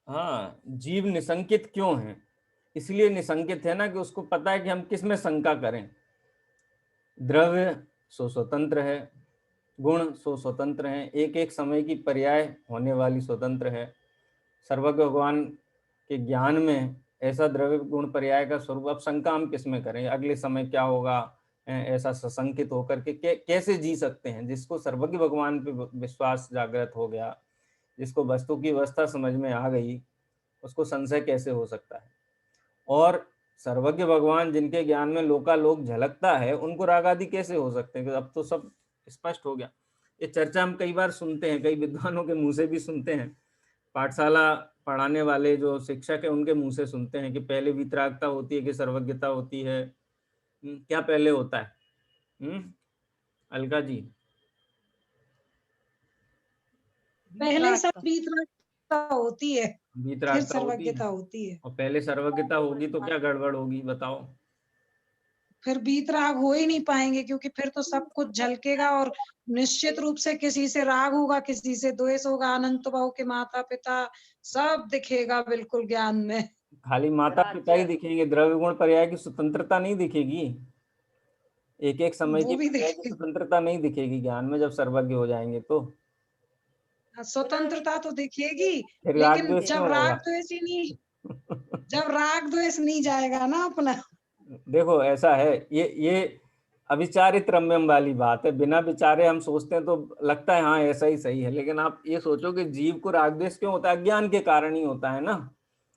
हाँ, जीव निसंकित क्यों है? इसलिए निसंकित है ना कि उसको पता है कि हम किस में शंका करें। द्रव्य सो स्वतंत्र है, गुण सो स्वतंत्र है, एक एक समय की पर्याय होने वाली स्वतंत्र है। सर्वज्ञ भगवान के ज्ञान में ऐसा द्रव्य गुण पर्याय का स्वरूप, अब शंका हम किस में करें? अगले समय क्या होगा, ऐसा सशंकित होकर के कैसे जी सकते हैं? जिसको सर्वज्ञ भगवान पे विश्वास जागृत हो गया, जिसको वस्तु की अवस्था समझ में आ गई, उसको संशय कैसे हो सकता है? और सर्वज्ञ भगवान जिनके ज्ञान में लोकालोक झलकता है, उनको राग आदि कैसे हो सकते हैं? अब तो सब स्पष्ट हो गया। ये चर्चा हम कई बार सुनते हैं, कई विद्वानों के मुंह से भी सुनते हैं, पाठशाला पढ़ाने वाले जो शिक्षक है उनके मुंह से सुनते हैं कि पहले वितरागता होती है कि सर्वज्ञता होती है। क्या पहले होता है? अलका जी। पहले सब वीतरागता होती है, फिर वितरागता होती है, सर्वज्ञता होती है। और पहले सर्वज्ञता होगी तो क्या गड़बड़ होगी बताओ? फिर वीतराग हो ही नहीं पाएंगे, क्योंकि फिर तो सब कुछ झलकेगा और निश्चित रूप से किसी से राग होगा, किसी से द्वेष होगा। अनंत भाव के माता पिता सब दिखेगा बिल्कुल ज्ञान में। खाली माता पिता ही दिखेंगे, द्रव्य गुण पर्याय की स्वतंत्रता नहीं दिखेगी। एक एक समय की वो भी पर्याय की दिखेगा, स्वतंत्रता नहीं दिखेगी ज्ञान में, जब सर्वज्ञ हो जाएंगे तो। स्वतंत्रता तो दिखेगी, फिर राग लेकिन द्वेष जब क्यों राग होगा? द्वेष ही नहीं, जब राग द्वेष नहीं जाएगा ना अपना। देखो ऐसा है, ये अविचारित रम्यम वाली बात है। बिना विचारे हम सोचते हैं तो लगता है हाँ ऐसा ही सही है, लेकिन आप ये सोचो कि जीव को राग द्वेष क्यों होता है? अज्ञान के कारण ही होता है ना।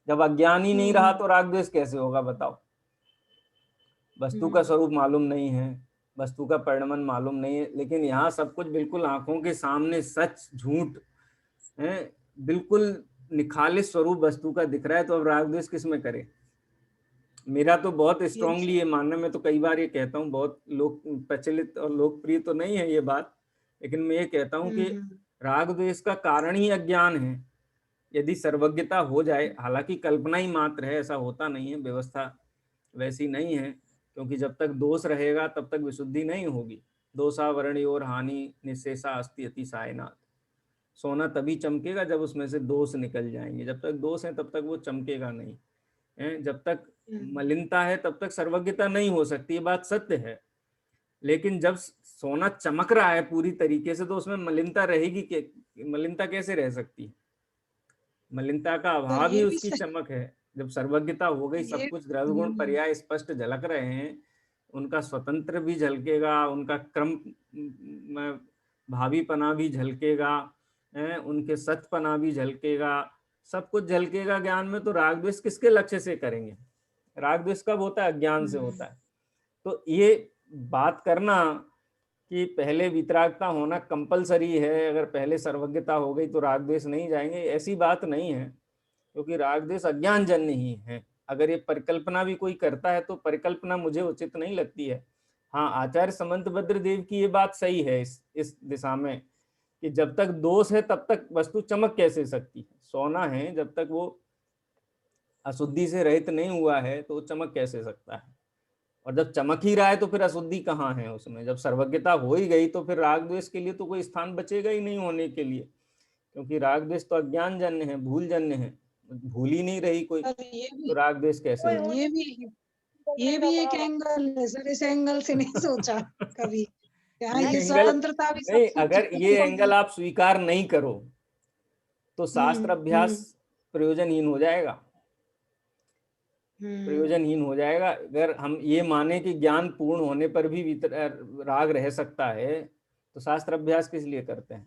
जब अज्ञान ही नहीं रहा तो राग द्वेष कैसे होगा बताओ? वस्तु का स्वरूप मालूम नहीं है, वस्तु का परिणमन मालूम नहीं है, लेकिन यहाँ सब कुछ बिल्कुल आंखों के सामने, सच झूठ है, बिल्कुल निखालिस स्वरूप वस्तु का दिख रहा है, तो अब राग द्वेष किस में करे? मेरा तो बहुत स्ट्रांगली ये मानना, मैं तो कई बार ये कहता हूँ, बहुत लोक प्रचलित और लोकप्रिय तो नहीं है ये बात, लेकिन मैं ये कहता हूँ कि राग द्वेष का कारण ही अज्ञान है। यदि सर्वज्ञता हो जाए, हालांकि कल्पना ही मात्र है, ऐसा होता नहीं है, व्यवस्था वैसी नहीं है, क्योंकि जब तक दोष रहेगा तब तक विशुद्धि नहीं होगी। दोषावरणी और हानि निशेषा अस्ति अति सायनाथ। सोना तभी चमकेगा जब उसमें से दोष निकल जाएंगे, जब तक दोष है तब तक वो चमकेगा नहीं है। जब तक मलिनता है तब तक सर्वज्ञता नहीं हो सकती, ये बात सत्य है। लेकिन जब सोना चमक रहा है पूरी तरीके से, तो उसमें मलिनता रहेगी कि मलिनता कैसे रह सकती है? मलिनता का पर अभाव ही ये भी उसकी चमक है। जब सर्वज्ञता हो गई, सब ये कुछ द्रव्य गुण पर्याय स्पष्ट झलक रहे हैं, उनका स्वतंत्र भी झलकेगा, उनका क्रम भावीपना भी झलकेगा, उनके सतपना भी झलकेगा, सब कुछ झलकेगा ज्ञान में, तो राग द्वेष किसके लक्ष्य से करेंगे? राग द्वेष कब होता है? अज्ञान से होता है। तो ये बात करना कि पहले वितरागता होना कंपलसरी है, अगर पहले सर्वज्ञता हो गई तो राग द्वेष नहीं जाएंगे, ऐसी बात नहीं है, क्योंकि राग द्वेष अज्ञान जन्य ही है। अगर ये परिकल्पना भी कोई करता है तो परिकल्पना मुझे उचित नहीं लगती है। हाँ, आचार्य समंतभद्र देव की ये बात सही है इस दिशा में कि जब तक दोष है तब तक वस्तु चमक कैसे सकती है? सोना है, जब तक वो अशुद्धि से रहित नहीं हुआ है तो चमक कैसे सकता है? और जब चमक ही रहा है तो फिर अशुद्धि कहाँ है उसमें? जब सर्वज्ञता हो ही गई तो फिर राग द्वेष के लिए तो कोई स्थान बचेगा ही नहीं होने के लिए, क्योंकि राग द्वेष तो अज्ञान जन्य है, भूल जन्य है, भूल ही नहीं रही कोई, तो राग द्वेष कैसे होगा? ये भी एक एंगल है सर, इस एंगल से नहीं सोचा कभी। यहाँ ये ये एंगल स्वतंत्रता भी सब नहीं, कुछ अगर ये एंगल आप स्वीकार नहीं करो तो शास्त्र अभ्यास प्रयोजनहीन हो जाएगा। प्रयोजनहीन हो जाएगा। अगर हम ये माने कि ज्ञान पूर्ण होने पर भी राग रह सकता है, तो शास्त्र अभ्यास किस लिए करते हैं?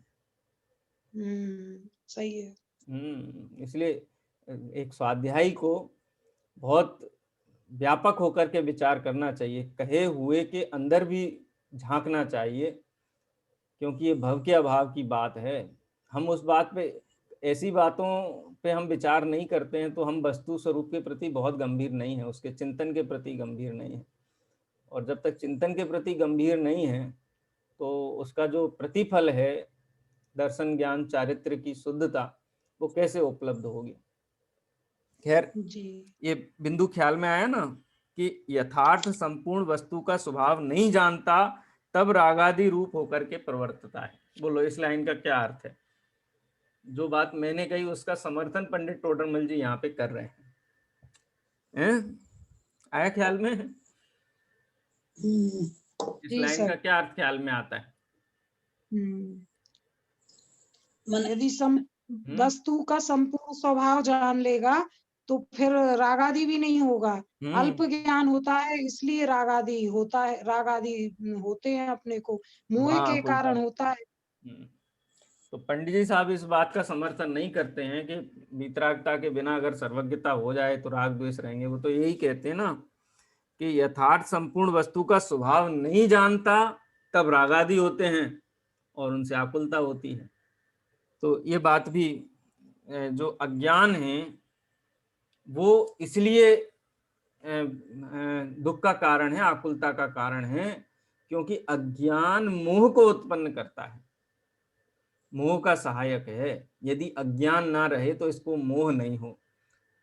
सही है। इसलिए एक स्वाध्यायी को बहुत व्यापक होकर के विचार करना चाहिए, कहे हुए के अंदर भी झांकना चाहिए, क्योंकि ये भव के अभाव की बात है। हम उस बात पे, ऐसी बातों पे हम विचार नहीं करते हैं तो हम वस्तु स्वरूप के प्रति बहुत गंभीर नहीं है, उसके चिंतन के प्रति गंभीर नहीं है। और जब तक चिंतन के प्रति गंभीर नहीं है तो उसका जो प्रतिफल है, दर्शन ज्ञान चारित्र की शुद्धता, वो कैसे उपलब्ध होगी? खैर, ये बिंदु ख्याल में आया ना कि यथार्थ संपूर्ण वस्तु का स्वभाव नहीं जानता तब रागादि रूप होकर के प्रवर्तता है। बोलो इस लाइन का क्या अर्थ है? जो बात मैंने कही उसका समर्थन पंडित टोडरमल जी यहाँ पे कर रहे हैं? आया ख्याल में? इस जी लाइन का सर। क्या अर्थ ख्याल में आता है? यदि हम्म वस्तु का संपूर्ण स्वभाव जान लेगा तो फिर रागादि भी नहीं होगा। हम्म अल्प ज्ञान होता है इसलिए रागादि होता है, रागादि होते हैं अपने को, मोह हाँ के खुलता कारण है। होता है। तो पंडित जी साहब इस बात का समर्थन नहीं करते हैं कि वितरागता के बिना अगर सर्वज्ञता हो जाए तो राग द्वेष रहेंगे। वो तो यही कहते हैं ना कि यथार्थ संपूर्ण वस्तु का स्वभाव नहीं जानता तब रागादि होते हैं और उनसे आकुलता होती है। तो ये बात भी जो अज्ञान है वो इसलिए दुख का कारण है, आकुलता का कारण है, क्योंकि अज्ञान मोह को उत्पन्न करता है, मोह का सहायक है। यदि अज्ञान ना रहे तो इसको मोह नहीं हो।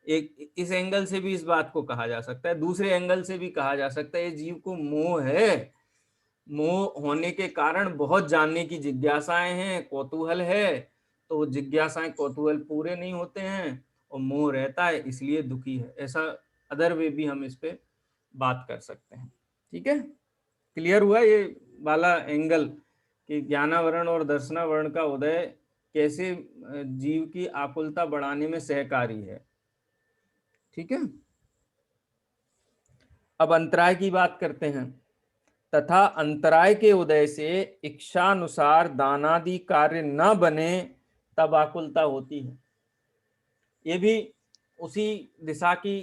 एक इस एंगल से भी इस बात को कहा जा सकता है, दूसरे एंगल से भी कहा जा सकता है ये जीव को मोह है। मोह होने के कारण बहुत जानने की जिज्ञासाएं हैं, कौतूहल है, तो वो जिज्ञासाएं कौतूहल पूरे नहीं होते हैं और मोह रहता है इसलिए दुखी है। ऐसा अदर वे भी हम इस पे बात कर सकते हैं। ठीक है, क्लियर हुआ ये वाला एंगल कि ज्ञानावरण और दर्शनावरण का उदय कैसे जीव की आकुलता बढ़ाने में सहकारी है। ठीक है, अब अंतराय की बात करते हैं। तथा अंतराय के उदय से इच्छानुसार दानादि कार्य न बने तब आकुलता होती है। ये भी उसी दिशा की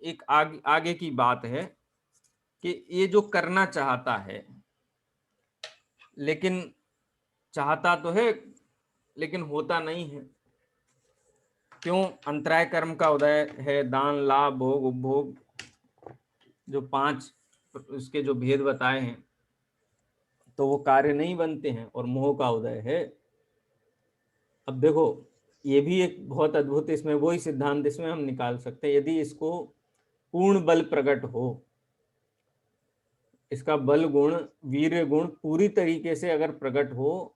एक आगे की बात है कि ये जो करना चाहता है, लेकिन चाहता तो है लेकिन होता नहीं है। क्यों? अंतराय कर्म का उदय है, दान लाभ भोग उपभोग, जो 5 उसके जो भेद बताए हैं, तो वो कार्य नहीं बनते हैं और मोह का उदय है। अब देखो ये भी एक बहुत अद्भुत इसमें वही सिद्धांत इसमें हम निकाल सकते हैं। यदि इसको पूर्ण बल प्रकट हो, इसका बल गुण वीर्य गुण पूरी तरीके से अगर प्रकट हो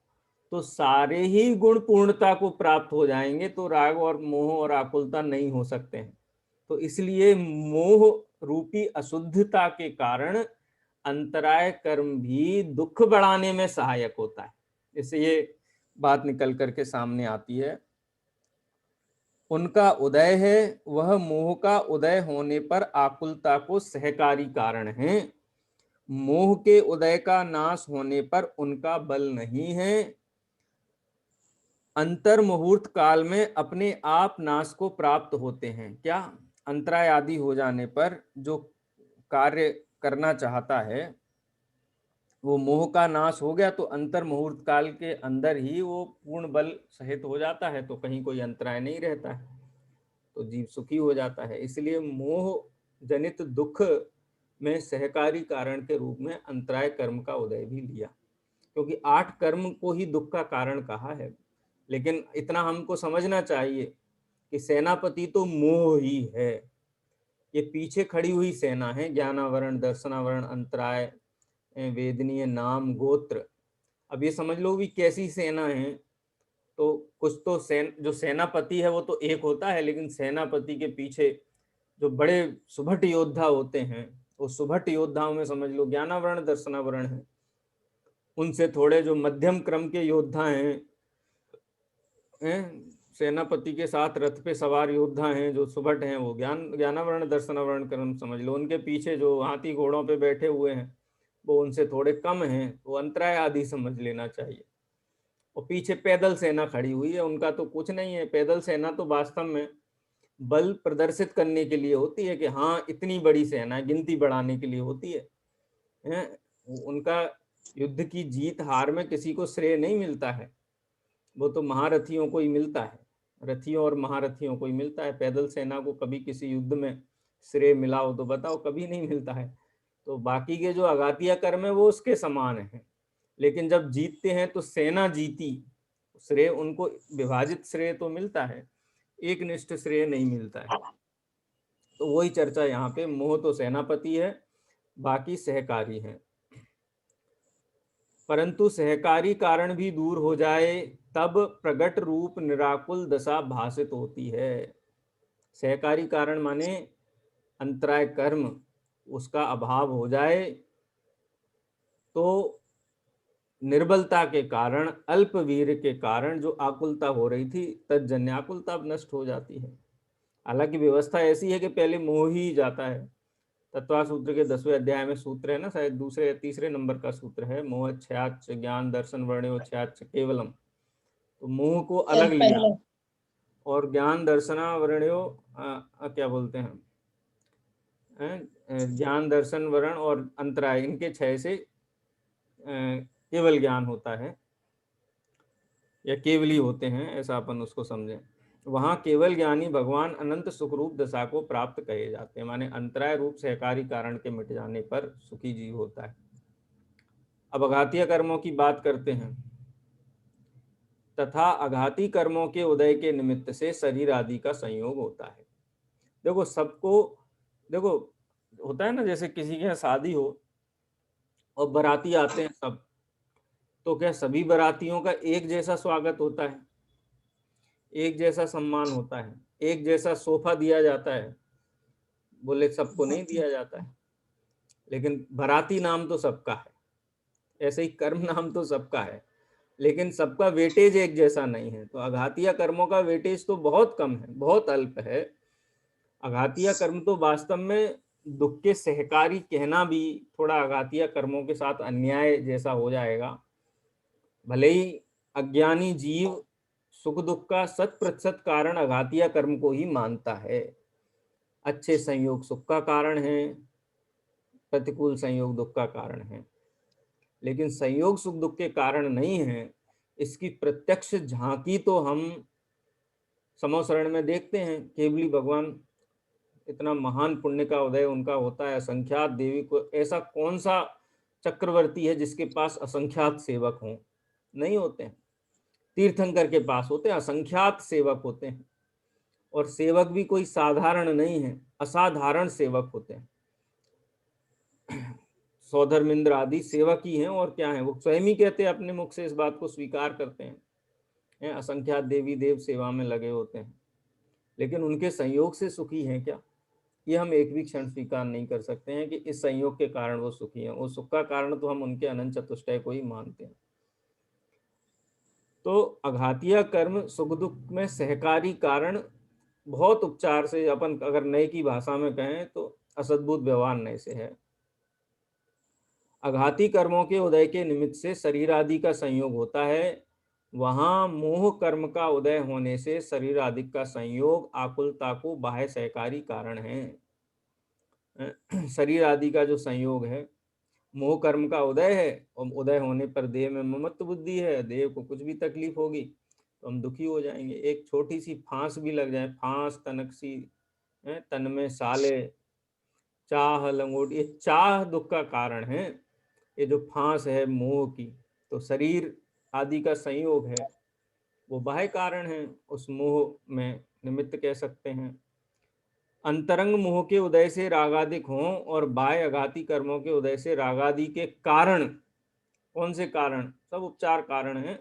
तो सारे ही गुण पूर्णता को प्राप्त हो जाएंगे, तो राग और मोह और आकुलता नहीं हो सकते हैं। तो इसलिए मोह रूपी अशुद्धता के कारण अंतराय कर्म भी दुख बढ़ाने में सहायक होता है। इससे ये बात निकल करके सामने आती है। उनका उदय है वह मोह का उदय होने पर आकुलता को सहकारी कारण है। मोह के उदय का नाश होने पर उनका बल नहीं है। अंतर मुहूर्त काल में अपने आप नाश को प्राप्त होते हैं। क्या? अंतराय आदि हो जाने पर जो कार्य करना चाहता है वो मोह का नाश हो गया तो अंतर मुहूर्त काल के अंदर ही वो पूर्ण बल सहित हो जाता है, तो कहीं कोई अंतराय नहीं रहता है, तो जीव सुखी हो जाता है। इसलिए मोह जनित दुख में सहकारी कारण के रूप में अंतराय कर्म का उदय भी लिया, क्योंकि 8 कर्म को ही दुख का कारण कहा है। लेकिन इतना हमको समझना चाहिए कि सेनापति तो मोह ही है। ये पीछे खड़ी हुई सेना है, ज्ञानावरण दर्शनावरण अंतराय वेदनीय नाम गोत्र। अब ये समझ लो भी कैसी सेना है। तो कुछ तो जो सेनापति है वो तो एक होता है, लेकिन सेनापति के पीछे जो बड़े सुभट योद्धा होते हैं, वो सुभट योद्धाओं में समझ लो ज्ञानावरण दर्शनावरण है। उनसे थोड़े जो मध्यम क्रम के योद्धा हैं, सेनापति के साथ रथ पे सवार योद्धा हैं जो सुभट हैं, वो ज्ञानावरण दर्शनावरण क्रम समझ लो। उनके पीछे जो हाथी घोड़ों पे बैठे हुए हैं वो उनसे थोड़े कम हैं, वो अंतराय आदि समझ लेना चाहिए। और पीछे पैदल सेना खड़ी हुई है, उनका तो कुछ नहीं है। पैदल सेना तो वास्तव में बल प्रदर्शित करने के लिए होती है कि हाँ इतनी बड़ी सेना है, गिनती बढ़ाने के लिए होती है। उनका युद्ध की जीत हार में किसी को श्रेय नहीं मिलता है, वो तो महारथियों को ही मिलता है, रथियों और महारथियों को ही मिलता है। पैदल सेना को कभी किसी युद्ध में श्रेय मिला हो तो बताओ? कभी नहीं मिलता है। तो बाकी के जो अघातिया कर्म है वो उसके समान है, लेकिन जब जीतते हैं तो सेना जीती, श्रेय उनको विभाजित श्रेय तो मिलता है, एक निष्ठ श्रेय नहीं मिलता है। तो वही चर्चा यहाँ पे, मोह तो सेनापति है, बाकी सहकारी हैं। परंतु सहकारी कारण भी दूर हो जाए तब प्रगट रूप निराकुल दशा भासित होती है। सहकारी कारण माने अंतराय कर्म, उसका अभाव हो जाए तो निर्बलता के कारण, अल्प वीर के कारण जो आकुलता हो रही थी, तज्जन्य आकुलता अब नष्ट हो जाती है। हालांकि व्यवस्था ऐसी है कि पहले मोह ही जाता है। तत्वा सूत्र के 10वें अध्याय में सूत्र है ना, शायद दूसरे या तीसरे नंबर का सूत्र है, मोह छयाच ज्ञान दर्शन वर्ण्यो छयाच केवलम। तो मोह को अलग लिया पहला और ज्ञान दर्शना वर्ण्यो क्या बोलते हैं, ज्ञान दर्शन वर्ण और अंतराय, इनके छह से केवल ज्ञान होता है या केवली होते हैं, ऐसा अपन उसको समझें। वहां केवल ज्ञानी भगवान अनंत सुखरूप दशा को प्राप्त कहे जाते हैं, माने अंतराय रूप सहकारी कारण के मिट जाने पर सुखी जीव होता है। अब अघातीय कर्मों की बात करते हैं। तथा अघाती कर्मों के उदय के निमित्त से शरीर आदि का संयोग होता है। देखो सबको, देखो होता है ना, जैसे किसी के यहाँ शादी हो और बाराती आते हैं सब, तो क्या सभी बारातियों का एक जैसा स्वागत होता है, एक जैसा सम्मान होता है, एक जैसा सोफा दिया जाता है? बोले सबको नहीं दिया जाता है। लेकिन बाराती नाम तो सबका है, ऐसे ही कर्म नाम तो सबका है, लेकिन सबका वेटेज एक जैसा नहीं है। तो अघातीय कर्मों का वेटेज तो बहुत कम है, बहुत अल्प है। अघातीय कर्म तो वास्तव में दुख के सहकारी कहना भी थोड़ा अघातीय कर्मों के साथ अन्याय जैसा हो जाएगा। भले ही अज्ञानी जीव सुख दुख का 100% कारण अघातीय कर्म को ही मानता है। अच्छे संयोग सुख का कारण है, प्रतिकूल संयोग दुख का कारण है, लेकिन संयोग सुख दुख के कारण नहीं है, इसकी प्रत्यक्ष झांकी तो हम समोसरण में देखते हैं। केवली भगवान, इतना महान पुण्य का उदय उनका होता है, असंख्यात देवी को, ऐसा कौन सा चक्रवर्ती है जिसके पास असंख्यात सेवक हों? नहीं होते हैं। तीर्थंकर के पास होते हैं, असंख्यात सेवक होते हैं, और सेवक भी कोई साधारण नहीं है, असाधारण सेवक होते हैं। सौधर्मिंद्र आदि सेवक ही हैं, और क्या है, वो स्वयं ही कहते हैं, अपने मुख से इस बात को स्वीकार करते हैं, असंख्यात देवी देव सेवा में लगे होते हैं, लेकिन उनके संयोग से सुखी हैं क्या? ये हम एक भी क्षण स्वीकार नहीं कर सकते हैं कि इस संयोग के कारण वो सुखी हैं। वो सुख का कारण तो हम उनके अनंत चतुष्टय को ही मानते हैं। तो अघातीय कर्म सुख दुख में सहकारी कारण बहुत उपचार से, अपन अगर नए की भाषा में कहें तो असद्भुत व्यवहार नए से है। अघाती कर्मों के उदय के निमित्त से शरीर आदि का संयोग होता है। वहां मोह कर्म का उदय होने से शरीर आदि का संयोग आकुलता को बाह्य सहकारी कारण है। शरीर आदि का जो संयोग है, मोह कर्म का उदय है, और उदय होने पर देह में ममत्व बुद्धि है, देह को कुछ भी तकलीफ होगी तो हम दुखी हो जाएंगे। एक छोटी सी फांस भी लग जाए, फांस तनक सी तन में साले, चाह लंगोट, ये चाह दुख का कारण है। ये जो फांस है मोह की, तो शरीर आदि का संयोग है, वो बाह्य कारण है, उस मोह में निमित्त कह सकते हैं। अंतरंग मोह के उदय से रागादिक हों और बाह्य अघाती कर्मों के उदय से रागादि के कारण, कौन से कारण? सब उपचार कारण है।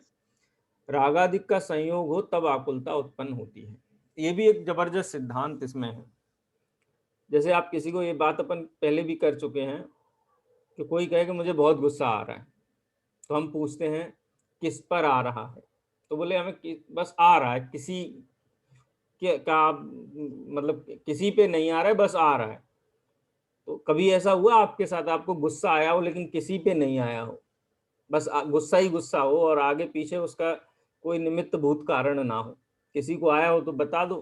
रागादिक का संयोग हो तब आकुलता उत्पन्न होती है। ये भी एक जबरदस्त सिद्धांत इसमें है। जैसे आप किसी को, ये बात अपन पहले भी कर चुके हैं, कि कोई कहे कि मुझे बहुत गुस्सा आ रहा है, तो हम पूछते हैं किस पर आ रहा है, तो बोले हमें बस आ रहा है, किसी का मतलब किसी पे नहीं आ रहा है, बस आ रहा है। तो कभी ऐसा हुआ आपके साथ, आपको गुस्सा आया हो लेकिन किसी पे नहीं आया हो, बस गुस्सा ही गुस्सा हो और आगे पीछे उसका कोई निमित्त भूत कारण ना हो? किसी को आया हो तो बता दो,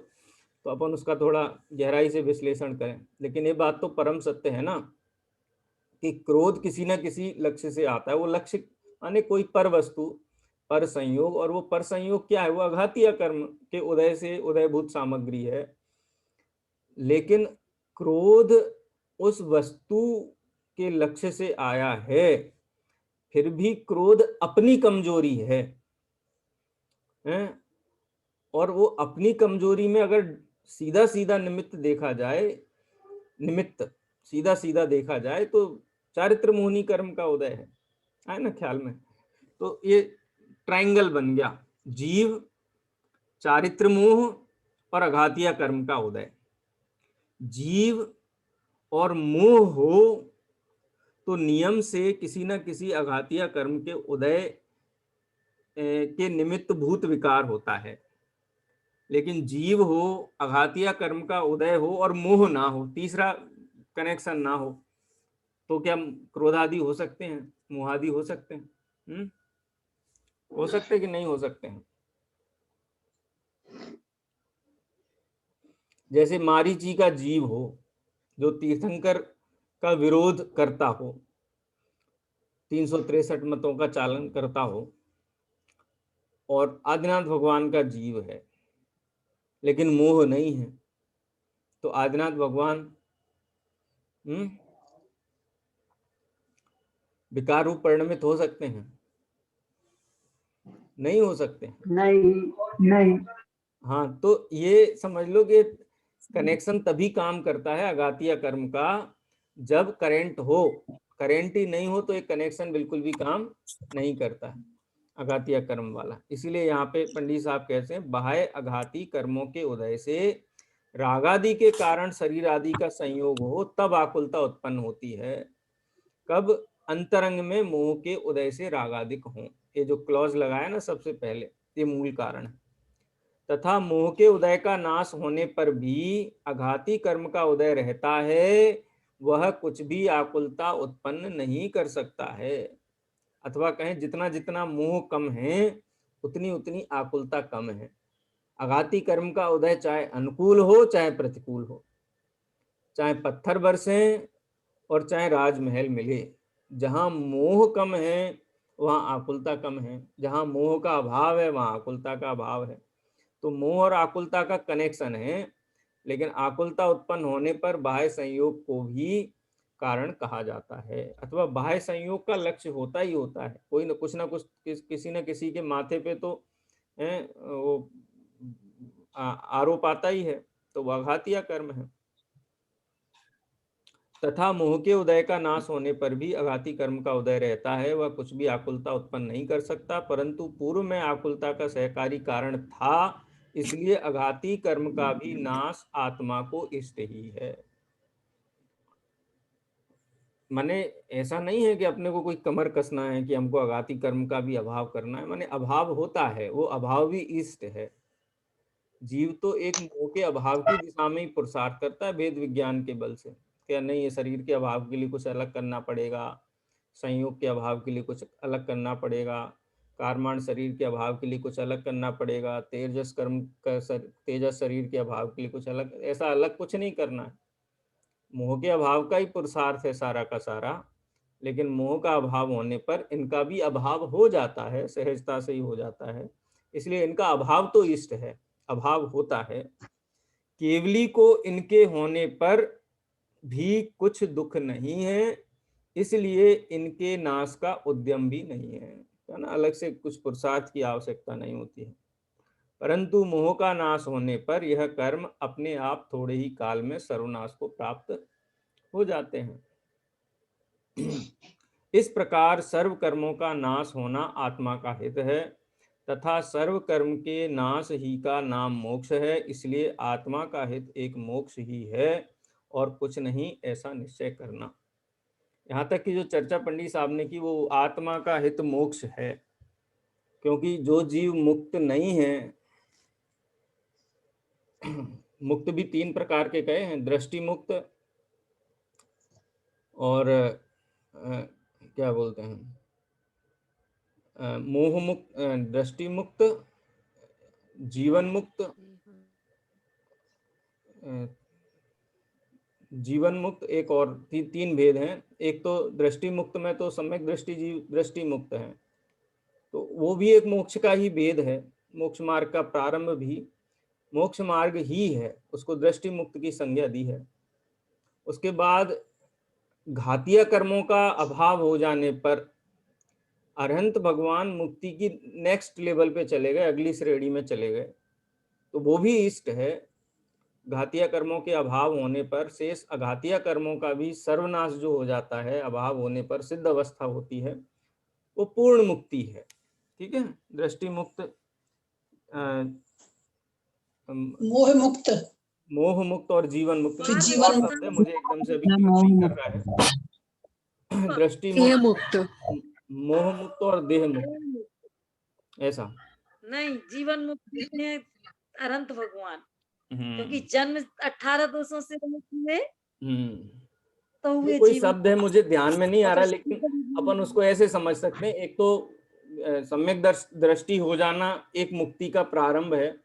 तो अपन उसका थोड़ा गहराई से विश्लेषण करें। लेकिन ये बात तो परम सत्य है ना, कि क्रोध किसी न किसी लक्ष्य से आता है। वो लक्ष्य माने कोई पर वस्तु, पर संयोग, और वो पर संयोग क्या है? वो अघातीय कर्म के उदय से उदयभूत सामग्री है। लेकिन क्रोध उस वस्तु के लक्ष्य से आया है, फिर भी क्रोध अपनी कमजोरी है, और वो अपनी कमजोरी में अगर सीधा सीधा निमित्त देखा जाए, निमित्त सीधा सीधा देखा जाए, तो चारित्र मोहनी कर्म का उदय है ना ख्याल में? तो ये ट्रायंगल बन गया, जीव, चारित्र मोह और अघातिया कर्म का उदय। जीव और मोह हो तो नियम से किसी न किसी अघातिया कर्म के उदय के निमित्त भूत विकार होता है। लेकिन जीव हो, अघातिया कर्म का उदय हो और मोह ना हो, तीसरा कनेक्शन ना हो, तो क्या क्रोधादि हो सकते हैं, मोहादि हो सकते हैं? हो सकते कि नहीं हो सकते हैं? जैसे मारीची का जीव हो जो तीर्थंकर का विरोध करता हो, 363 मतों का चालन करता हो, और आदिनाथ भगवान का जीव है लेकिन मोह नहीं है, तो आदिनाथ भगवान विकार रूप परिणमित हो सकते हैं? नहीं हो सकते हैं। नहीं नहीं। हाँ, तो ये समझ लो कि कनेक्शन तभी काम करता है अघातिया कर्म का जब करंट हो। करंट ही नहीं हो तो एक कनेक्शन बिल्कुल भी काम नहीं करता है अघातिया कर्म वाला। इसीलिए यहाँ पे पंडित साहब कहते हैं बाह्य अघाती कर्मों के उदय से रागादि के कारण शरीर आदि का संयोग हो तब आकुलता उत्पन्न होती है। कब? अंतरंग में मोह के उदय से रागादिक हो। ये जो क्लॉज लगाया ना सबसे पहले, ये मूल कारण है। तथा मोह के उदय का नाश होने पर भी अघाती कर्म का उदय रहता है, वह कुछ भी आकुलता उत्पन्न नहीं कर सकता है। अथवा कहें जितना जितना मोह कम है उतनी उतनी आकुलता कम है। अघाती कर्म का उदय चाहे अनुकूल हो चाहे प्रतिकूल हो, चाहे पत्थर बरसे और चाहे राजमहल मिले, जहां मोह कम है वहां आकुलता कम है, जहां मोह का अभाव है वहां आकुलता का अभाव है। तो मोह और आकुलता का कनेक्शन है, लेकिन आकुलता उत्पन्न होने पर बाह्य संयोग को भी कारण कहा जाता है। अथवा बाह्य संयोग का लक्ष्य होता ही होता है, कोई ना कुछ किसी न किसी के माथे पे तो वो आरोप आता ही है, तो वह आघातिया कर्म है। तथा मोह के उदय का नाश होने पर भी अघाती कर्म का उदय रहता है, वह कुछ भी आकुलता उत्पन्न नहीं कर सकता, परंतु पूर्व में आकुलता का सहकारी कारण था, इसलिए अघाती कर्म का भी नाश आत्मा को इष्ट ही है। माने ऐसा नहीं है कि अपने को कोई कमर कसना है कि हमको अघाती कर्म का भी अभाव करना है। माने अभाव होता है, वो अभाव भी इष्ट है। जीव तो एक मोह के अभाव की दिशा में ही पुरुषार्थ करता है वेद विज्ञान के बल से। क्या नहीं, ये शरीर के अभाव के लिए कुछ अलग करना पड़ेगा, संयोग के अभाव के लिए कुछ अलग करना पड़ेगा, कारमाण शरीर के अभाव के लिए कुछ अलग करना पड़ेगा, तेजस कर्म का तेजस शरीर के अभाव के लिए कुछ अलग, ऐसा अलग कुछ नहीं करना है। मोह के अभाव का ही पुरुषार्थ है सारा का सारा। लेकिन मोह का अभाव होने पर इनका भी अभाव हो जाता है, सहजता से ही हो जाता है, इसलिए इनका अभाव तो इष्ट है, अभाव होता है। केवली को इनके होने पर भी कुछ दुख नहीं है, इसलिए इनके नाश का उद्यम भी नहीं है ना, अलग से कुछ पुरुषार्थ की आवश्यकता नहीं होती है। परंतु मोह का नाश होने पर यह कर्म अपने आप थोड़े ही काल में सर्वनाश को प्राप्त हो जाते हैं। इस प्रकार सर्व कर्मों का नाश होना आत्मा का हित है, तथा सर्व कर्म के नाश ही का नाम मोक्ष है, इसलिए आत्मा का हित एक मोक्ष ही है और कुछ नहीं, ऐसा निश्चय करना। यहाँ तक की जो चर्चा पंडित साहब ने की वो आत्मा का हित मोक्ष है, क्योंकि जो जीव मुक्त नहीं है, मुक्त भी तीन प्रकार के कहे हैं, दृष्टि मुक्त और क्या बोलते हैं, मोह मुक्त, दृष्टि मुक्त, जीवन मुक्त, जीवन मुक्त, एक और तीन भेद हैं। एक तो दृष्टि मुक्त में तो सम्यक दृष्टि जीव दृष्टि मुक्त है, तो वो भी एक मोक्ष का ही भेद है। मोक्ष मार्ग का प्रारंभ भी मोक्ष मार्ग ही है, उसको दृष्टि मुक्त की संज्ञा दी है। उसके बाद घातिया कर्मों का अभाव हो जाने पर अरहंत भगवान मुक्ति की नेक्स्ट लेवल पे चले गए, अगली श्रेणी में चले गए, तो वो भी इष्ट है। घातिया कर्मों के अभाव होने पर शेष अघातिया कर्मों का भी सर्वनाश जो हो जाता है, अभाव होने पर सिद्ध अवस्था होती है, वो पूर्ण मुक्ति है। ठीक है, दृष्टि मुक्त, मोह मुक्त, मोह मुक्त और जीवन मुक्त। फिर एक जीवन और मुक्त, शब्द है, मुझे एकदम से अभी क्लिक नहीं कर रहा है। दृष्टि देह मुक्त, मुक्त, मोह मुक्त और देह मुक्त, ऐसा नहीं जीवन मुक्त है अनंत भगवान, क्योंकि हम्म जन्म 18 दोषों से रहित हुए तो ये हुए कोई जीवन, शब्द है मुझे ध्यान में नहीं आ और रहा, फिर लेकिन अपन उसको ऐसे समझ सकते हैं। एक तो सम्यक दृष्टि हो जाना एक मुक्ति का प्रारंभ है,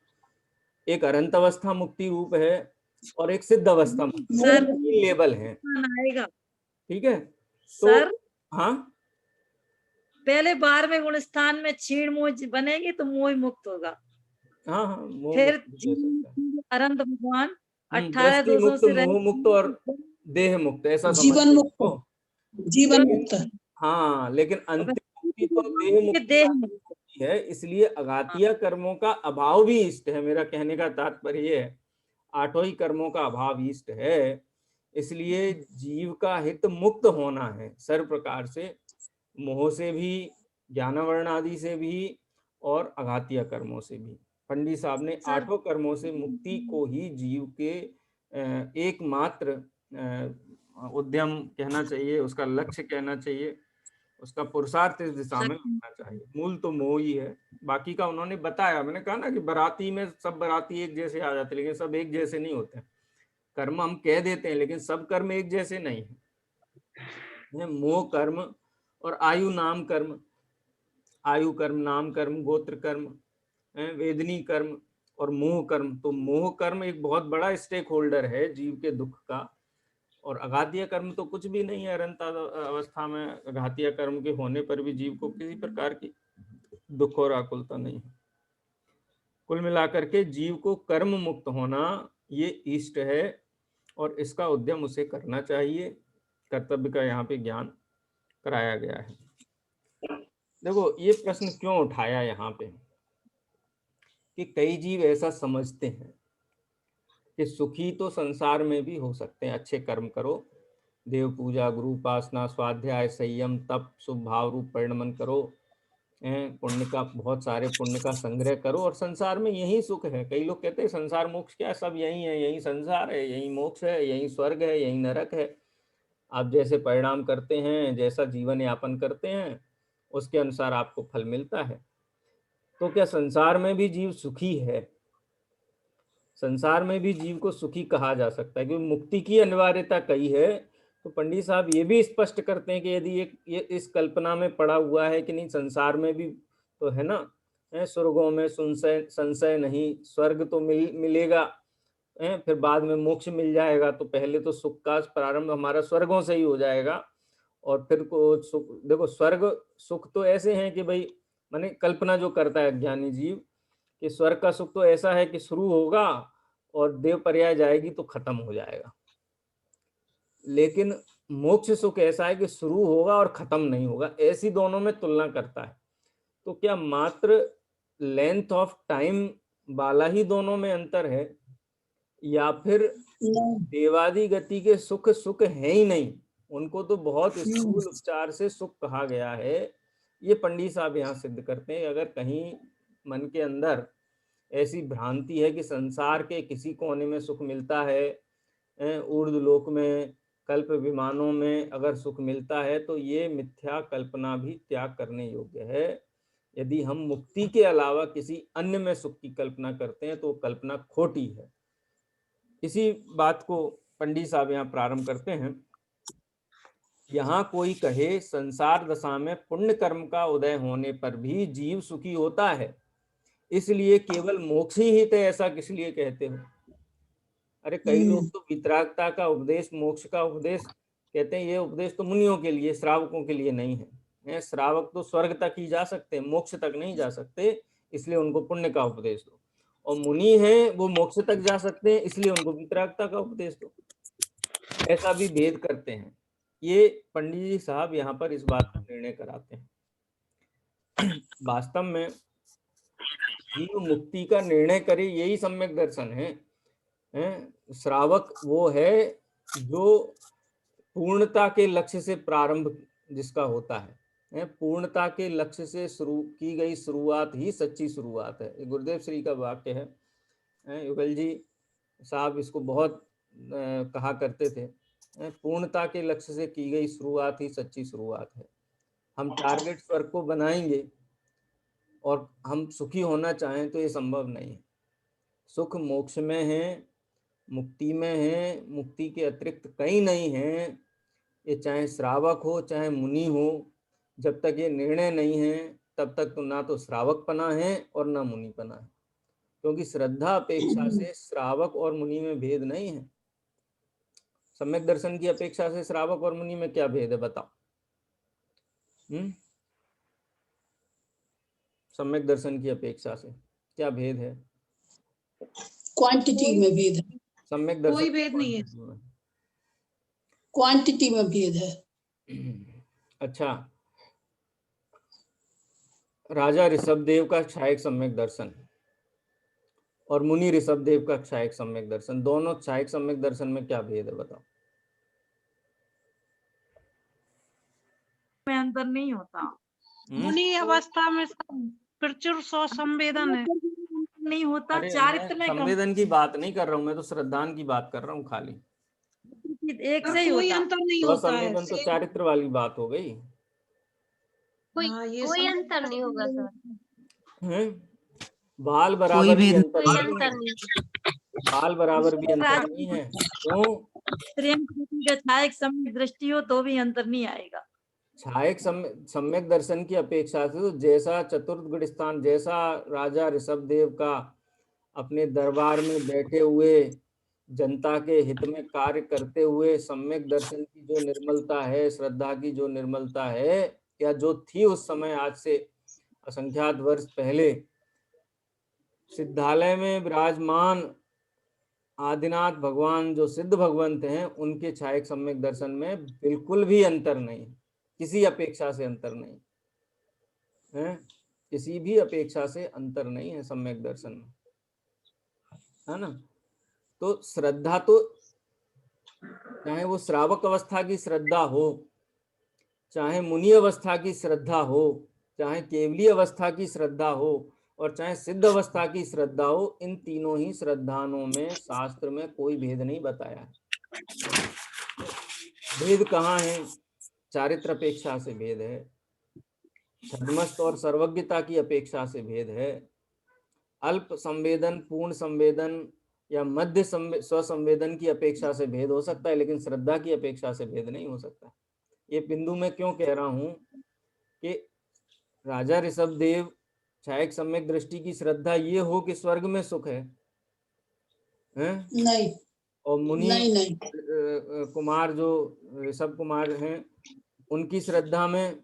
एक अनंत अवस्था मुक्ति रूप है, और एक सिद्ध अवस्था मुक्ति, सर तीन लेवल हैं। आएगा ठीक है, तो सर, हाँ पहले 12वें गुण स्थान में क्षीण मोह बनेगी तो मोह मुक्त होगा, हाँ हाँ, मोह फिर मुक्त भी कह सकते हैं। अनंत भगवान 18 दृष्टि दोषों मुक्त, से मोह मुक्त और रहित, देह मुक्त, ऐसा समझ जीवन लो मुक्त, इसको। जीवन लेकिन मुक्त, हाँ, लेकिन अंतिम मुक्ति तो देह ये मुक्ति देह मुक्त, है, इसलिए अघातीय कर्मों का अभाव भी इष्ट है। मेरा कहने का तात्पर्य ये है, आठों ही कर्मों का अभाव इष्ट है, इसलिए जीव का हित मुक्त होना है सर्व प्रकार से, मोह से भी, ज्ञानवर्ण आदि से भी, और अघातीय कर्मों से भी। पंडित साहब ने सर आठों कर्मों से मुक्ति को ही जीव के एकमात्र उद्यम कहना चाहिए, उसका लक्ष्य कहना चाहिए, उसका पुरुषार्थ इस दिशा में होना चाहिए। मूल तो मोह ही है, बाकी का उन्होंने बताया। मैंने कहा ना कि बाराती में सब बाराती एक जैसे आ जाते, लेकिन सब एक जैसे नहीं होते। कर्म हम कह देते हैं, लेकिन सब कर्म एक जैसे नहीं है। मोह कर्म और आयु नाम कर्म, आयु कर्म, नाम कर्म, गोत्र कर्म, वेदनी कर्म और मोह कर्म। तो मोह कर्म एक बहुत बड़ा स्टेक होल्डर है जीव के दुख का, और अघातीय कर्म तो कुछ भी नहीं है। अनंत अवस्था में अघातीय कर्म के होने पर भी जीव को किसी प्रकार की दुख और आकुलता नहीं है। कुल मिलाकर के जीव को कर्म मुक्त होना ये इष्ट है, और इसका उद्यम उसे करना चाहिए। कर्तव्य का यहाँ पे ज्ञान कराया गया है। देखो, ये प्रश्न क्यों उठाया यहाँ पे कि कई जीव ऐसा समझते हैं कि सुखी तो संसार में भी हो सकते हैं। अच्छे कर्म करो, देव पूजा, गुरु उपासना, स्वाध्याय, संयम, तप, शुभ भाव रूप परिणमन करो, पुण्य का, बहुत सारे पुण्य का संग्रह करो, और संसार में यही सुख है। कई लोग कहते हैं संसार मोक्ष क्या है, सब यही है, यही संसार है, यही मोक्ष है, यही स्वर्ग है, यही नरक है। आप जैसे परिणाम करते हैं, जैसा जीवन यापन करते हैं, उसके अनुसार आपको फल मिलता है। तो क्या संसार में भी जीव सुखी है? संसार में भी जीव को सुखी कहा जा सकता है, क्योंकि मुक्ति की अनिवार्यता कई है। तो पंडित साहब ये भी स्पष्ट करते हैं कि यदि ये इस कल्पना में पड़ा हुआ है कि नहीं, संसार में भी तो है ना, स्वर्गों में संशय संशय नहीं, स्वर्ग तो मिलेगा, फिर बाद में मोक्ष मिल जाएगा, तो पहले तो सुख का प्रारंभ हमारा स्वर्गों से ही हो जाएगा, और फिर को सुख। देखो, स्वर्ग सुख तो ऐसे हैं कि भाई, माने कल्पना जो करता है ज्ञानी जीव कि स्वर्ग का सुख तो ऐसा है कि शुरू होगा और देव पर्याय जाएगी तो खत्म हो जाएगा। लेकिन मोक्ष सुख ऐसा है कि शुरू होगा और खत्म नहीं होगा। ऐसी दोनों में तुलना करता है। तो क्या मात्र लेंथ ऑफ टाइम वाला ही दोनों में अंतर है, या फिर देवादि गति के सुख सुख है ही नहीं, उनको तो बहुत स्थूल उपचार से सुख कहा गया है? ये पंडित साहब यहाँ सिद्ध करते हैं। अगर कहीं मन के अंदर ऐसी भ्रांति है कि संसार के किसी कोने में सुख मिलता है, ऊर्ध्व लोक में, कल्प विमानों में अगर सुख मिलता है, तो ये मिथ्या कल्पना भी त्याग करने योग्य है। यदि हम मुक्ति के अलावा किसी अन्य में सुख की कल्पना करते हैं तो कल्पना खोटी है। इसी बात को पंडित साहब यहाँ प्रारंभ करते हैं। यहाँ कोई कहे संसार दशा में पुण्य कर्म का उदय होने पर भी जीव सुखी होता है, इसलिए केवल मोक्ष ही हित है, ऐसा किस लिए कहते हो? अरे कई लोग तो वितरागता का उपदेश, मोक्ष का उपदेश कहते हैं, ये उपदेश तो मुनियों के लिए, श्रावकों के लिए नहीं है। श्रावक तो स्वर्ग तक ही जा सकते हैं, मोक्ष तक नहीं जा सकते, इसलिए उनको पुण्य का उपदेश दो। और मुनि हैं वो मोक्ष तक जा सकते हैं, इसलिए उनको वितरागता का उपदेश दो। ऐसा भी भेद करते हैं। ये पंडित जी साहब यहाँ पर इस बात का निर्णय कराते हैं। वास्तव में जीव मुक्ति का निर्णय करे यही सम्यक दर्शन है। श्रावक वो है जो पूर्णता के लक्ष्य से प्रारंभ जिसका होता है, पूर्णता के लक्ष्य से शुरू की गई शुरुआत ही सच्ची शुरुआत है। ये गुरुदेव श्री का वाक्य है। युगल जी साहब इसको बहुत कहा करते थे। पूर्णता के लक्ष्य से की गई शुरुआत ही सच्ची शुरुआत है। हम टारगेट स्वर्ग को बनाएंगे और हम सुखी होना चाहें तो ये संभव नहीं है। सुख मोक्ष में है, मुक्ति में है, मुक्ति के अतिरिक्त कहीं नहीं है। ये चाहे श्रावक हो चाहे मुनि हो, जब तक ये निर्णय नहीं है तब तक तो ना तो श्रावकपना है और ना मुनिपना है। क्योंकि श्रद्धा अपेक्षा से श्रावक और मुनि में भेद नहीं है। सम्यक दर्शन की अपेक्षा से श्रावक और मुनि में क्या भेद है बताओ? सम्यक दर्शन की अपेक्षा से क्या भेद है? क्वांटिटी में भेद है। सम्यक दर्शन कोई भेद नहीं है, क्वांटिटी में भेद है। अच्छा, राजा ऋषभदेव का क्षायक सम्यक दर्शन और मुनि ऋषभदेव का क्षायक सम्यक दर्शन, दोनों क्षायक सम्यक दर्शन में क्या भेद है बताओ? में अंतर नहीं होता। मुनि अवस्था में प्रचुर संवेदन है, नहीं होता। अरे चारित्र मैं में संवेदन की बात नहीं कर रहा हूँ, मैं तो श्रद्धान की बात कर रहा हूँ खाली। एक से ही कोई होता। अंतर नहीं होता है। संवेदन तो चारित्र वाली बात हो गई। कोई अंतर नहीं होगा सर। बाल बराबर भी अंतर कोई नहीं है। अंतर नहीं। बाल बराबर भी अंतर नहीं है। क्यों? का छायक सम्यक दृष्टि हो तो भी अंतर नहीं आएगा। छायक सम्यक दर्शन की अपेक्षा से तो जैसा चतुर्थ गुण स्थान, जैसा राजा ऋषभदेव का अपने दरबार में बैठे हुए जनता के हित में कार्य करते हुए सम्यक दर्शन की जो निर्मलता है, श्रद्धा की जो निर्मलता है, या जो थी उस समय, आज से असंख्यात वर्ष पहले सिद्धालय में विराजमान आदिनाथ भगवान जो सिद्ध भगवंत हैं, उनके छायक सम्यक दर्शन में बिल्कुल भी अंतर नहीं, किसी अपेक्षा से अंतर नहीं है। किसी भी अपेक्षा से अंतर नहीं है सम्यक दर्शन में, है ना। तो श्रद्धा तो चाहे वो श्रावक अवस्था की श्रद्धा हो, चाहे मुनि अवस्था की श्रद्धा हो, चाहे केवली अवस्था की श्रद्धा हो, और चाहे सिद्ध अवस्था की श्रद्धा हो, इन तीनों ही श्रद्धाओं में शास्त्र में कोई भेद नहीं बताया है। भेद कहाँ है? चारित्र अपेक्षा से भेद है, छद्मस्त और सर्वज्ञता की अपेक्षा से भेद है, अल्प संवेदन, पूर्ण संवेदन या मध्य स्वसंवेदन की अपेक्षा से भेद हो सकता है, लेकिन श्रद्धा की अपेक्षा से भेद नहीं हो सकता। ये बिंदु मैं क्यों कह रहा हूं कि राजा ऋषभदेव छायक सम्यक दृष्टि की श्रद्धा ये हो कि स्वर्ग में सुख है? नहीं। और मुनि नहीं। कुमार जो ऋषभ कुमार हैं, उनकी श्रद्धा में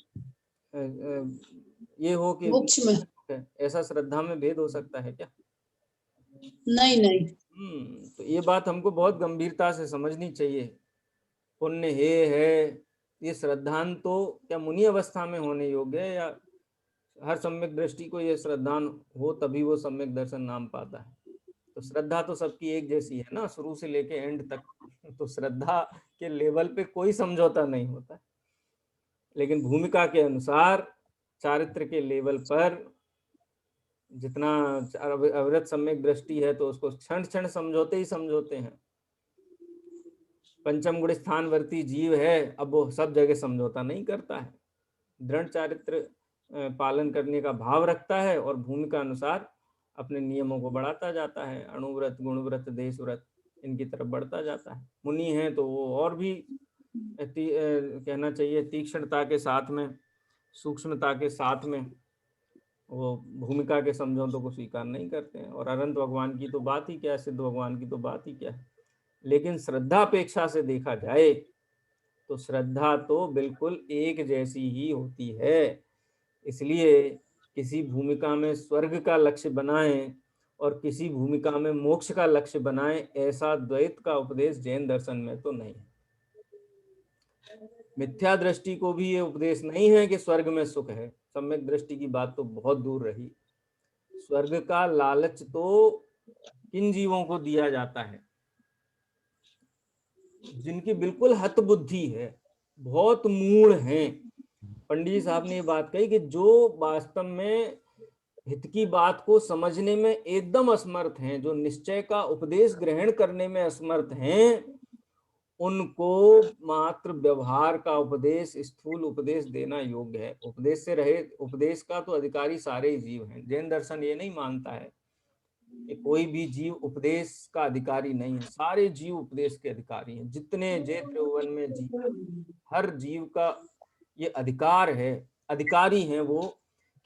ये हो कि मोक्ष में, ऐसा श्रद्धा में भेद हो सकता है क्या? नहीं। तो ये बात हमको बहुत गंभीरता से समझनी चाहिए। पुण्य है ये श्रद्धान तो क्या मुनि अवस्था में होने योग्य है, या हर सम्यक दृष्टि को ये श्रद्धान हो तभी वो सम्यक दर्शन नाम पाता है? तो श्रद्धा तो सबकी एक जैसी है ना, शुरू से लेके एंड तक। तो श्रद्धा के लेवल पे कोई समझौता नहीं होता, लेकिन भूमिका के अनुसार चारित्र के लेवल पर जितना अविरत सम्यक दृष्टि है तो उसको क्षण क्षण समझौते ही समझौते हैं। पंचम गुण स्थानवर्ती जीव है, अब वो सब जगह समझौता नहीं करता है, दृढ़ चारित्र पालन करने का भाव रखता है और भूमिका अनुसार अपने नियमों को बढ़ाता जाता है। अणुव्रत, गुणव्रत, देशव्रत, इनकी तरफ बढ़ता जाता है। मुनि है तो वो और भी कहना चाहिए तीक्ष्णता के साथ में, सूक्ष्मता के साथ में वो भूमिका के समझौतों को स्वीकार नहीं करते हैं। और अनंत भगवान की तो बात ही क्या है, सिद्ध भगवान की तो बात ही क्या है। लेकिन श्रद्धा अपेक्षा से देखा जाए तो श्रद्धा तो बिल्कुल एक जैसी ही होती है। इसलिए किसी भूमिका में स्वर्ग का लक्ष्य बनाएं और किसी भूमिका में मोक्ष का लक्ष्य बनाएं, ऐसा द्वैत का उपदेश जैन दर्शन में तो नहीं है। मिथ्या दृष्टि को भी ये उपदेश नहीं है कि स्वर्ग में सुख है। सम्यक दृष्टि की बात तो बहुत दूर रही। स्वर्ग का लालच तो किन जीवों को दिया जाता है? जिनकी बिल्कुल हत बुद्धि है, बहुत मूढ़ हैं, पंडित जी साहब ने ये बात कही कि जो वास्तव में हित की बात को समझने में एकदम असमर्थ हैं, जो निश्चय का उपदेश ग्रहण करने में असमर्थ हैं, उनको मात्र व्यवहार का उपदेश, स्थूल उपदेश देना योग्य है। उपदेश से रहित, उपदेश का तो अधिकारी सारे ही जीव हैं। जैन दर्शन ये नहीं मानता है कि कोई भी जीव उपदेश का अधिकारी नहीं है। सारे जीव उपदेश के अधिकारी हैं। जितने जय त्रिभुवन में जीव, हर जीव का ये अधिकार है, अधिकारी हैं वो,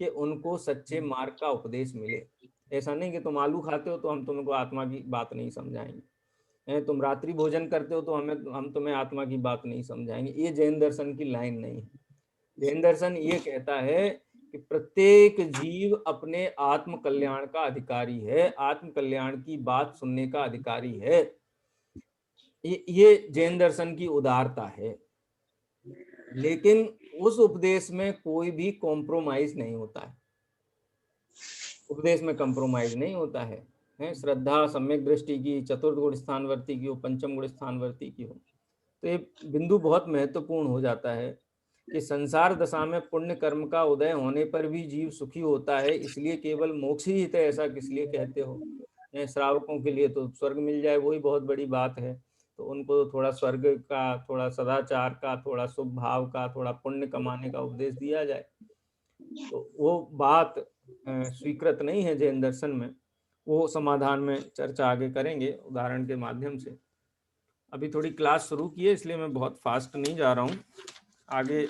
कि उनको सच्चे मार्ग का उपदेश मिले। ऐसा नहीं कि तुम आलू खाते हो तो हम तुमको आत्मा की बात नहीं समझाएंगे, तुम रात्रि भोजन करते हो तो हम तुम्हें आत्मा की बात नहीं समझाएंगे। ये जैन दर्शन की लाइन नहीं है। जैन दर्शन ये कहता है कि प्रत्येक जीव अपने आत्म कल्याण का अधिकारी है, आत्म कल्याण की बात सुनने का अधिकारी है। ये जैन दर्शन की उदारता है। लेकिन उस उपदेश में कोई भी कॉम्प्रोमाइज नहीं होता है। उपदेश में कॉम्प्रोमाइज नहीं होता है। श्रद्धा सम्यक दृष्टि की, चतुर्थ गुण स्थानवर्ती की हो, पंचम गुण स्थानवर्ती की हो, तो ये बिंदु बहुत महत्वपूर्ण हो जाता है कि संसार दशा में पुण्य कर्म का उदय होने पर भी जीव सुखी होता है, इसलिए केवल मोक्ष ही हित है, ऐसा किस लिए कहते हो? श्रावकों के लिए तो स्वर्ग मिल जाए वही बहुत बड़ी बात है, तो उनको थोड़ा स्वर्ग का, थोड़ा सदाचार का, थोड़ा शुभ भाव का, थोड़ा पुण्य कमाने का उपदेश दिया जाए, तो वो बात स्वीकृत नहीं है जैन दर्शन में। वो समाधान में चर्चा आगे करेंगे उदाहरण के माध्यम से। अभी थोड़ी क्लास शुरू की है इसलिए मैं बहुत फास्ट नहीं जा रहा हूँ। आगे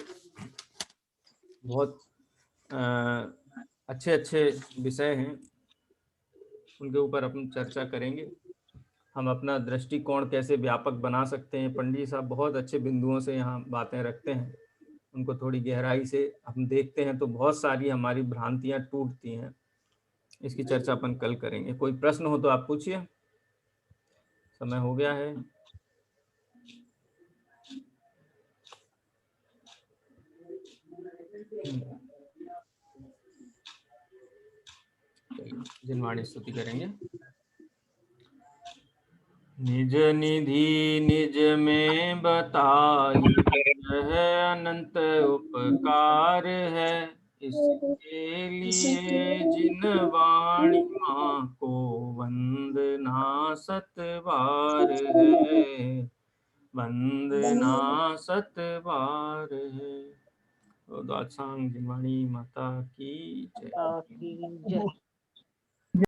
बहुत अच्छे अच्छे विषय हैं, उनके ऊपर अपन चर्चा करेंगे। हम अपना दृष्टिकोण कैसे व्यापक बना सकते हैं, पंडित साहब बहुत अच्छे बिंदुओं से यहाँ बातें रखते हैं, उनको थोड़ी गहराई से हम देखते हैं तो बहुत सारी हमारी भ्रांतियाँ टूटती हैं। इसकी चर्चा अपन कल करेंगे। कोई प्रश्न हो तो आप पूछिए, समय हो गया है। जिनवाणी स्तुति करेंगे। निज निधि निज में बताई है, अनंत उपकार है, इसके लिए जिन वाणी माँ को वंदना सत बार है, वंदना सत बार है। तो दासांग जिनवाणी माता की जय।